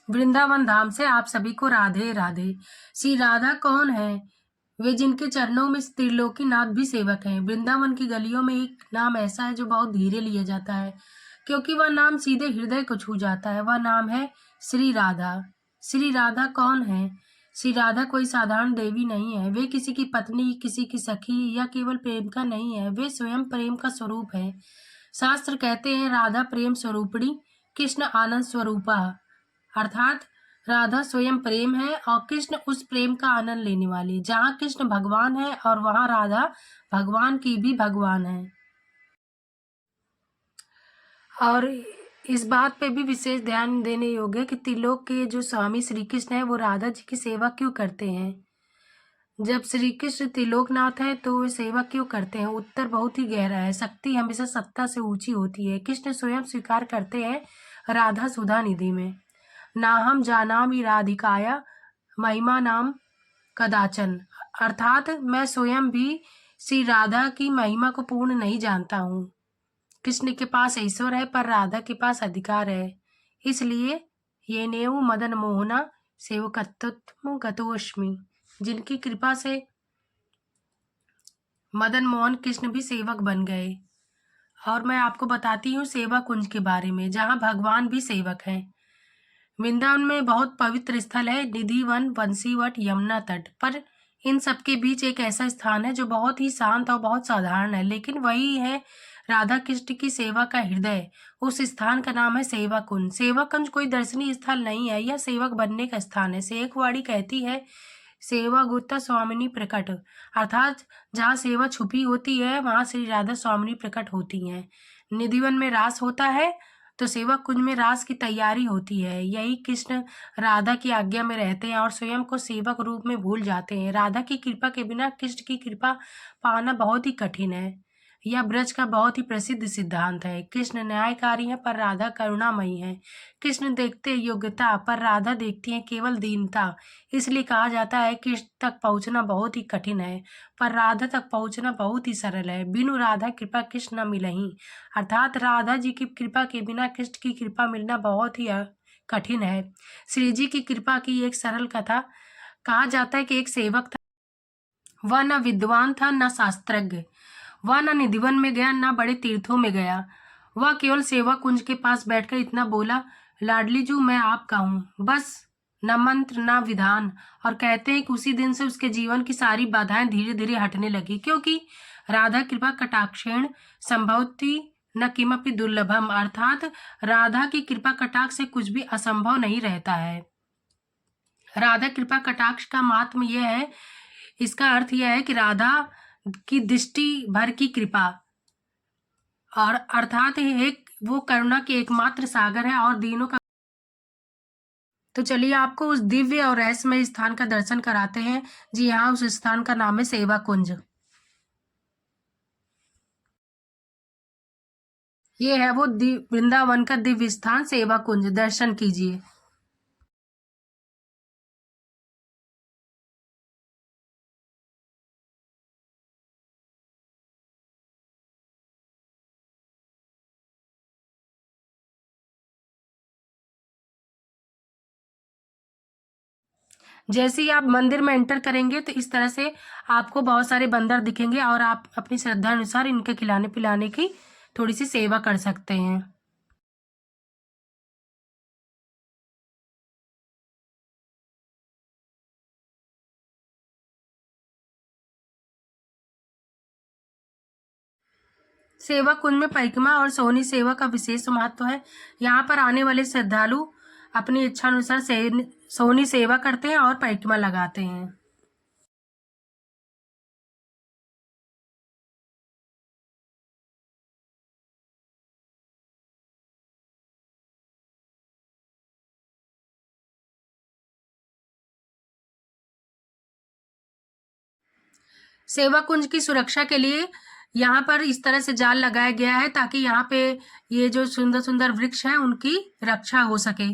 वृंदावन धाम से आप सभी को राधे राधे। श्री राधा कौन है? वे जिनके चरणों में त्रिलोकीनाथ भी सेवक हैं। वृंदावन की गलियों में एक नाम ऐसा है जो बहुत धीरे लिया जाता है, क्योंकि वह नाम सीधे हृदय को छू जाता है। वह नाम है श्री राधा। श्री राधा कौन है? श्री राधा कोई साधारण देवी नहीं है। वे किसी की पत्नी, किसी की सखी या केवल प्रेमिका नहीं है। वे स्वयं प्रेम का स्वरूप है। शास्त्र कहते हैं राधा प्रेम स्वरूपिणी, कृष्ण आनंद स्वरूपा, अर्थात राधा स्वयं प्रेम है और कृष्ण उस प्रेम का आनंद लेने वाले। जहाँ कृष्ण भगवान है और वहाँ राधा भगवान की भी भगवान है। और इस बात पे भी विशेष ध्यान देने योग्य है कि त्रिलोक के जो स्वामी श्री कृष्ण है वो राधा जी की सेवा क्यों करते हैं। जब श्री कृष्ण त्रिलोकनाथ है तो वे सेवा क्यों करते हैं? उत्तर बहुत ही गहरा है। शक्ति हमेशा सत्ता से ऊंची होती है। कृष्ण स्वयं स्वीकार करते हैं राधा सुधा निधि में, नाहम जानामि राधिकाया महिमा नाम कदाचन, अर्थात मैं स्वयं भी श्री राधा की महिमा को पूर्ण नहीं जानता हूँ। कृष्ण के पास ईश्वर है पर राधा के पास अधिकार है। इसलिए ये नेव मदन मोहना सेवकत्व गतोष्मि, जिनकी कृपा से मदन मोहन कृष्ण भी सेवक बन गए। और मैं आपको बताती हूँ सेवा कुंज के बारे में, जहाँ भगवान भी सेवक हैं। वृंदावन में बहुत पवित्र स्थल है, निधि वन, बंसीवट, यमुना तट। पर इन सबके बीच एक ऐसा स्थान है जो बहुत ही शांत और बहुत साधारण है, लेकिन वही है राधा कृष्ण की सेवा का हृदय। उस स्थान का नाम है सेवा कुंज। सेवा कुंज कोई दर्शनीय स्थल नहीं है, यह सेवक बनने का स्थान है। सेवकवाड़ी कहती है सेवा गुप्ता स्वामिनी प्रकट, अर्थात जहाँ सेवा छुपी होती है वहां श्री राधा स्वामिनी प्रकट होती हैं। निधिवन में रास होता है तो सेवा कुंज में रास की तैयारी होती है। यही कृष्ण राधा की आज्ञा में रहते हैं और स्वयं को सेवक रूप में भूल जाते हैं। राधा की कृपा के बिना कृष्ण की कृपा पाना बहुत ही कठिन है। यह ब्रज का बहुत ही प्रसिद्ध सिद्धांत है। कृष्ण न्यायकारी है पर राधा करुणामयी है। कृष्ण देखते योग्यता पर राधा देखती है केवल दीनता। इसलिए कहा जाता है कृष्ण तक पहुंचना बहुत ही कठिन है पर राधा तक पहुंचना बहुत ही सरल है। बिनु राधा कृपा कृष्ण न मिलहीं, अर्थात राधा जी की कृपा के बिना कृष्ण की कृपा मिलना बहुत ही कठिन है। श्री जी की कृपा की एक सरल कथा। कहा जाता है कि एक सेवक था, वह न विद्वान था न शास्त्रज्ञ, वह न निधिवन में गया न बड़े तीर्थों में गया। वह केवल सेवा कुंज के पास बैठकर इतना बोला, लाडली जू मैं आपका हूँ, बस न मंत्र न विधान। और कहते हैं कि उसी दिन से उसके जीवन की सारी बाधाएं धीरे धीरे हटने लगी, क्योंकि राधा कृपा कटाक्षेण संभवती न किमपि दुर्लभम, अर्थात राधा की कृपा कटाक्ष से कुछ भी असंभव नहीं रहता है। राधा कृपा कटाक्ष का महात्म यह है, इसका अर्थ यह है कि राधा की दृष्टि भर की कृपा, और अर्थात एक वो करुणा की एकमात्र सागर है और दीनों का। तो चलिए आपको उस दिव्य और रहस्यमय स्थान का दर्शन कराते हैं। जी हाँ, उस स्थान का नाम है सेवा कुंज। ये है वो वृंदावन का दिव्य स्थान सेवा कुंज, दर्शन कीजिए। जैसे ही आप मंदिर में एंटर करेंगे तो इस तरह से आपको बहुत सारे बंदर दिखेंगे और आप अपनी श्रद्धा अनुसार इनके खिलाने पिलाने की थोड़ी सी सेवा कर सकते हैं। सेवा कुंज में परिक्रमा और सोहनी सेवा का विशेष महत्व है। यहाँ पर आने वाले श्रद्धालु अपनी इच्छा अनुसार सोहनी सेवा करते हैं और परिक्रमा लगाते हैं। सेवा कुंज की सुरक्षा के लिए यहाँ पर इस तरह से जाल लगाया गया है ताकि यहाँ पे ये जो सुंदर सुंदर वृक्ष हैं उनकी रक्षा हो सके।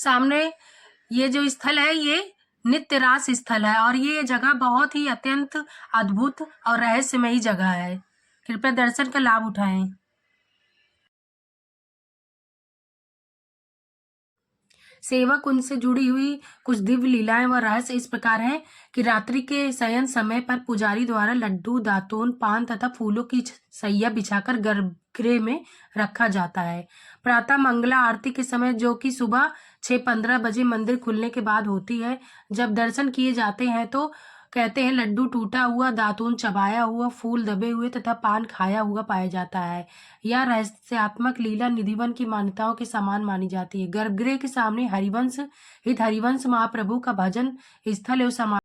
सामने ये जो स्थल है ये नित्य रास स्थल है और ये जगह बहुत ही अत्यंत अद्भुत और रहस्यमयी जगह है। कृपया दर्शन का लाभ उठाएं। सेवा कुंज से जुड़ी हुई कुछ दिव्य लीलाएं व रहस्य इस प्रकार हैं कि रात्रि के शयन समय पर पुजारी द्वारा लड्डू, दातून, पान तथा फूलों की सैया बिछाकर गर्भगृह में रखा जाता है। प्रातः मंगला आरती के समय, जो कि सुबह 6:15 बजे मंदिर खुलने के बाद होती है, जब दर्शन किए जाते हैं तो कहते हैं लड्डू टूटा हुआ, दातून चबाया हुआ, फूल दबे हुए तथा पान खाया हुआ पाया जाता है। यह रहस्यात्मक लीला निधिवन की मान्यताओं के समान मानी जाती है। गर्भगृह के सामने हरिवंश हित हरिवंश महाप्रभु का भजन स्थल एवं समाधि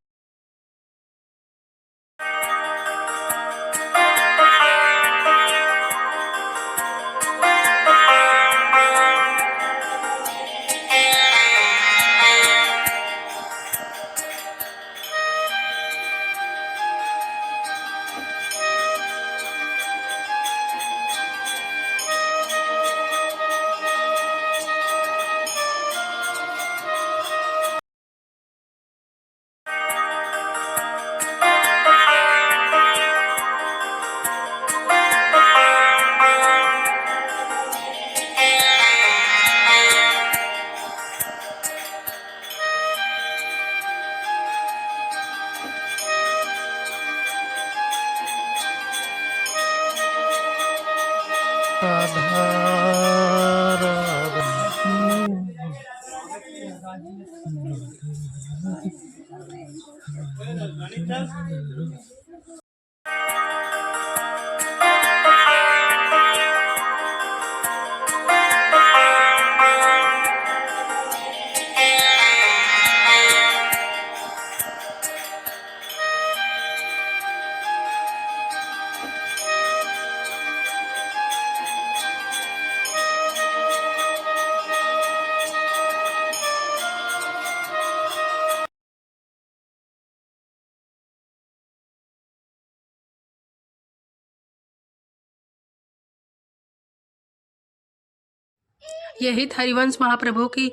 यह हित हरिवंश महाप्रभु की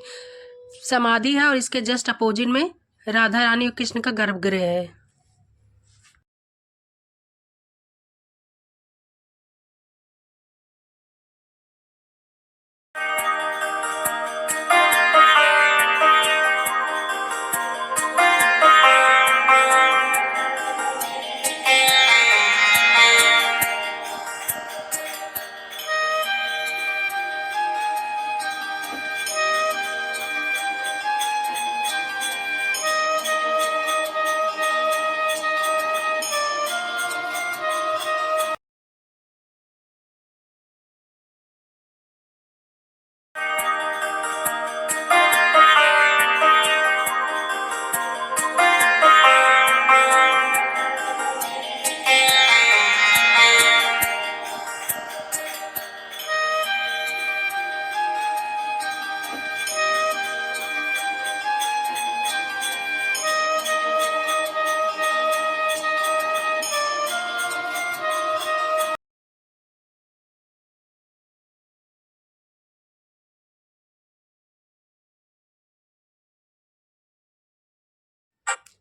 समाधि है और इसके जस्ट अपोजिट में राधा रानी और कृष्ण का गर्भगृह है।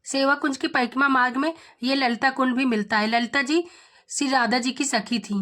सेवा कुंज की परिक्रमा मार्ग में ये ललिता कुंड भी मिलता है। ललिता जी श्री राधा जी की सखी थी।